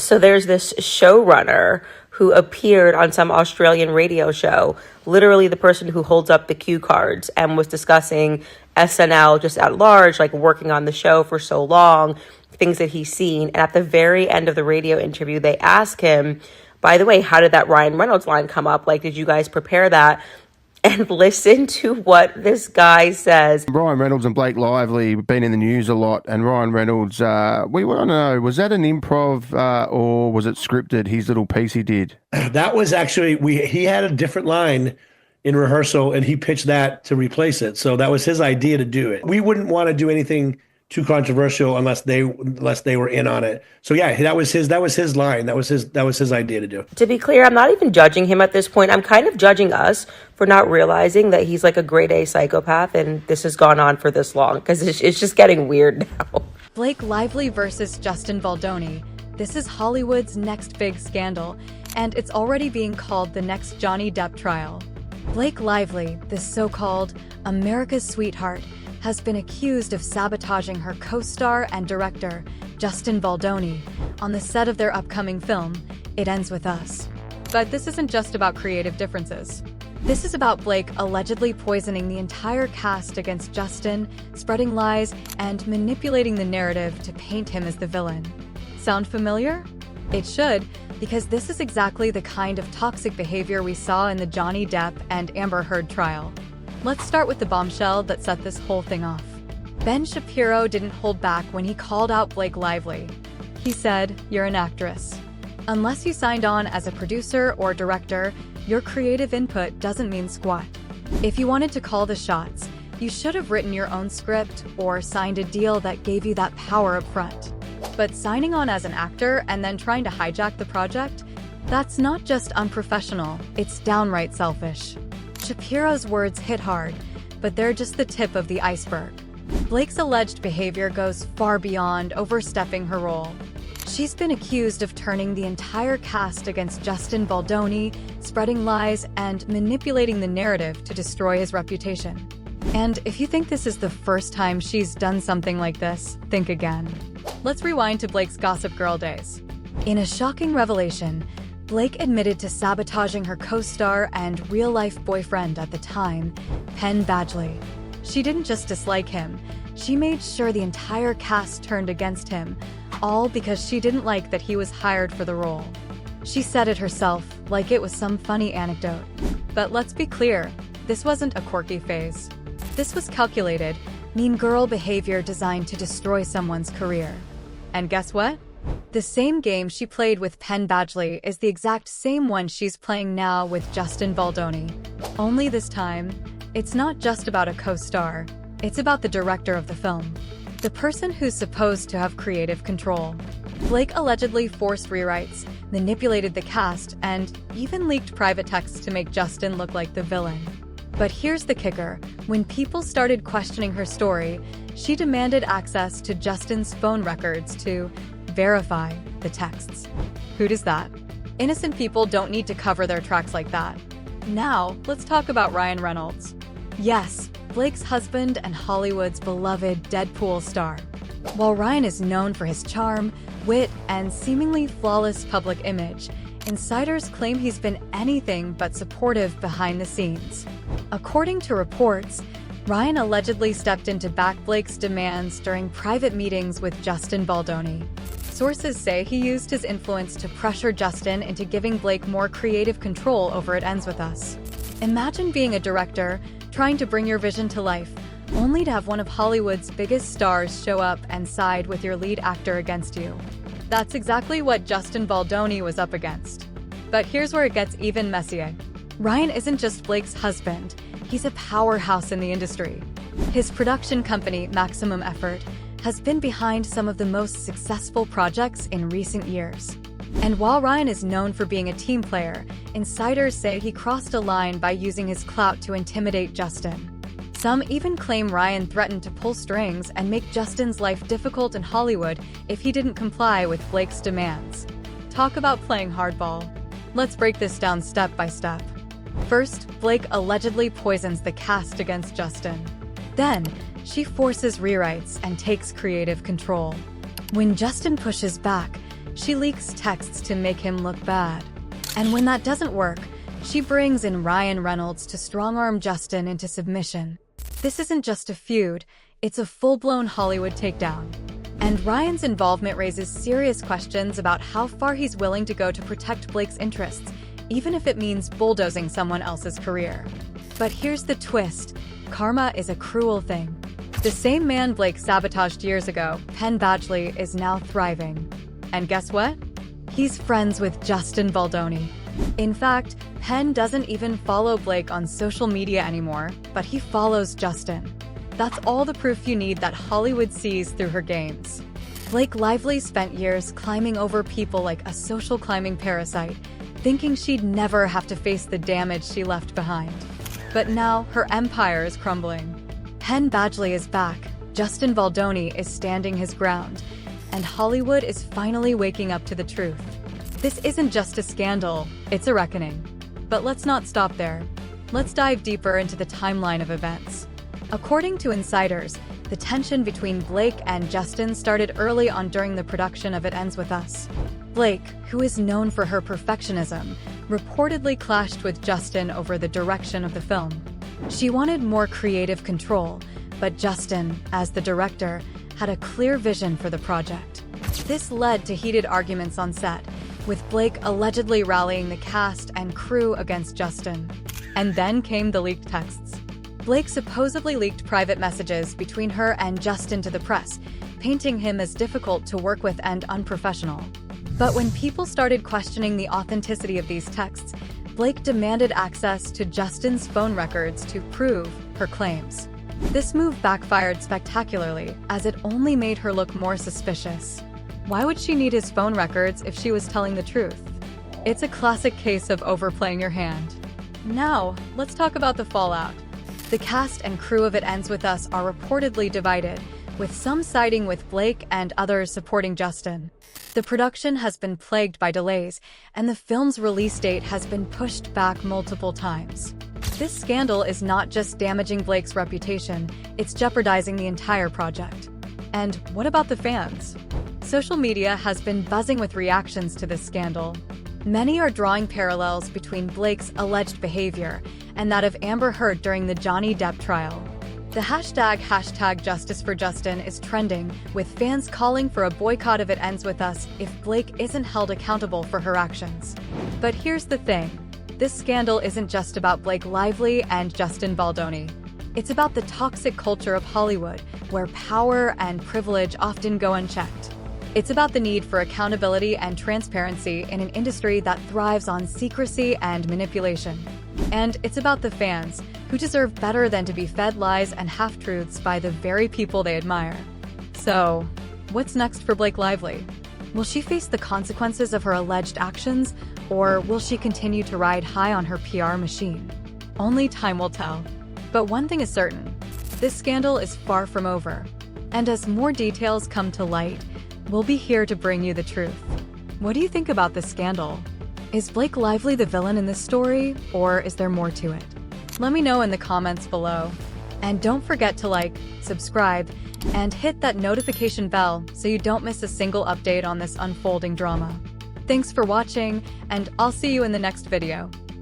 So there's this showrunner who appeared on some Australian radio show, literally the person who holds up the cue cards, and was discussing SNL just at large, like working on the show for so long, things that he's seen. And at the very end of the radio interview, they ask him, by the way, how did that Ryan Reynolds line come up? Like, did you guys prepare that? And listen to what this guy says. Ryan Reynolds and Blake Lively have been in the news a lot, and Ryan Reynolds, we want to know, was that an improv or was it scripted, his little piece he did? That was actually, he had a different line in rehearsal, and he pitched that to replace it. So that was his idea to do it. We wouldn't want to do anything too controversial unless they were in on it. So yeah, that was his line. That was his idea to do. To be clear, I'm not even judging him at this point. I'm kind of judging us for not realizing that he's like a grade A psychopath and this has gone on for this long, because it's just getting weird now. Blake Lively versus Justin Baldoni. This is Hollywood's next big scandal, and it's already being called the next Johnny Depp trial. Blake Lively, this so-called America's sweetheart, has been accused of sabotaging her co-star and director, Justin Baldoni, on the set of their upcoming film, It Ends With Us. But this isn't just about creative differences. This is about Blake allegedly poisoning the entire cast against Justin, spreading lies, and manipulating the narrative to paint him as the villain. Sound familiar? It should, because this is exactly the kind of toxic behavior we saw in the Johnny Depp and Amber Heard trial. Let's start with the bombshell that set this whole thing off. Ben Shapiro didn't hold back when he called out Blake Lively. He said, "You're an actress. Unless you signed on as a producer or director, your creative input doesn't mean squat. If you wanted to call the shots, you should have written your own script or signed a deal that gave you that power up front. But signing on as an actor and then trying to hijack the project, that's not just unprofessional, it's downright selfish." Shapiro's words hit hard, but they're just the tip of the iceberg. Blake's alleged behavior goes far beyond overstepping her role. She's been accused of turning the entire cast against Justin Baldoni, spreading lies, and manipulating the narrative to destroy his reputation. And if you think this is the first time she's done something like this, think again. Let's rewind to Blake's Gossip Girl days. In a shocking revelation, Blake admitted to sabotaging her co-star and real-life boyfriend at the time, Penn Badgley. She didn't just dislike him, she made sure the entire cast turned against him, all because she didn't like that he was hired for the role. She said it herself, like it was some funny anecdote. But let's be clear, this wasn't a quirky phase. This was calculated, mean girl behavior designed to destroy someone's career. And guess what? The same game she played with Penn Badgley is the exact same one she's playing now with Justin Baldoni. Only this time, it's not just about a co-star, it's about the director of the film, the person who's supposed to have creative control. Blake allegedly forced rewrites, manipulated the cast, and even leaked private texts to make Justin look like the villain. But here's the kicker. When people started questioning her story, she demanded access to Justin's phone records to verify the texts. Who does that? Innocent people don't need to cover their tracks like that. Now, let's talk about Ryan Reynolds. Yes, Blake's husband and Hollywood's beloved Deadpool star. While Ryan is known for his charm, wit, and seemingly flawless public image, insiders claim he's been anything but supportive behind the scenes. According to reports, Ryan allegedly stepped in to back Blake's demands during private meetings with Justin Baldoni. Sources say he used his influence to pressure Justin into giving Blake more creative control over It Ends With Us. Imagine being a director, trying to bring your vision to life, only to have one of Hollywood's biggest stars show up and side with your lead actor against you. That's exactly what Justin Baldoni was up against. But here's where it gets even messier. Ryan isn't just Blake's husband, he's a powerhouse in the industry. His production company, Maximum Effort, has been behind some of the most successful projects in recent years. And while Ryan is known for being a team player, insiders say he crossed a line by using his clout to intimidate Justin. Some even claim Ryan threatened to pull strings and make Justin's life difficult in Hollywood if he didn't comply with Blake's demands. Talk about playing hardball. Let's break this down step by step. First, Blake allegedly poisons the cast against Justin. Then, she forces rewrites and takes creative control. When Justin pushes back, She leaks texts to make him look bad. And when that doesn't work, she brings in Ryan Reynolds to strong-arm Justin into submission. This isn't just a feud, it's a full-blown Hollywood takedown. And Ryan's involvement raises serious questions about how far he's willing to go to protect Blake's interests, even if it means bulldozing someone else's career. But here's the twist. Karma is a cruel thing. The same man Blake sabotaged years ago, Penn Badgley, is now thriving. And guess what? He's friends with Justin Baldoni. In fact, Penn doesn't even follow Blake on social media anymore, but he follows Justin. That's all the proof you need that Hollywood sees through her games. Blake Lively spent years climbing over people like a social climbing parasite, thinking she'd never have to face the damage she left behind. But now her empire is crumbling. Penn Badgley is back, Justin Baldoni is standing his ground, and Hollywood is finally waking up to the truth. This isn't just a scandal, it's a reckoning. But let's not stop there. Let's dive deeper into the timeline of events. According to insiders, the tension between Blake and Justin started early on during the production of It Ends With Us. Blake, who is known for her perfectionism, reportedly clashed with Justin over the direction of the film. She wanted more creative control, but Justin, as the director, had a clear vision for the project. This led to heated arguments on set, with Blake allegedly rallying the cast and crew against Justin. And then came the leaked texts. Blake supposedly leaked private messages between her and Justin to the press, painting him as difficult to work with and unprofessional. But when people started questioning the authenticity of these texts, Blake demanded access to Justin's phone records to prove her claims. This move backfired spectacularly, as it only made her look more suspicious. Why would she need his phone records if she was telling the truth? It's a classic case of overplaying your hand. Now, let's talk about the fallout. The cast and crew of It Ends With Us are reportedly divided, with some siding with Blake and others supporting Justin. The production has been plagued by delays, and the film's release date has been pushed back multiple times. This scandal is not just damaging Blake's reputation, it's jeopardizing the entire project. And what about the fans? Social media has been buzzing with reactions to this scandal. Many are drawing parallels between Blake's alleged behavior and that of Amber Heard during the Johnny Depp trial. The hashtag Justice for Justin is trending, with fans calling for a boycott of It Ends With Us if Blake isn't held accountable for her actions. But here's the thing. This scandal isn't just about Blake Lively and Justin Baldoni. It's about the toxic culture of Hollywood, where power and privilege often go unchecked. It's about the need for accountability and transparency in an industry that thrives on secrecy and manipulation. And it's about the fans, who deserve better than to be fed lies and half-truths by the very people they admire. So, what's next for Blake Lively? Will she face the consequences of her alleged actions, or will she continue to ride high on her PR machine? Only time will tell. But one thing is certain, this scandal is far from over. And as more details come to light, we'll be here to bring you the truth. What do you think about this scandal? Is Blake Lively the villain in this story, or is there more to it? Let me know in the comments below. And don't forget to like, subscribe, and hit that notification bell so you don't miss a single update on this unfolding drama. Thanks for watching, and I'll see you in the next video.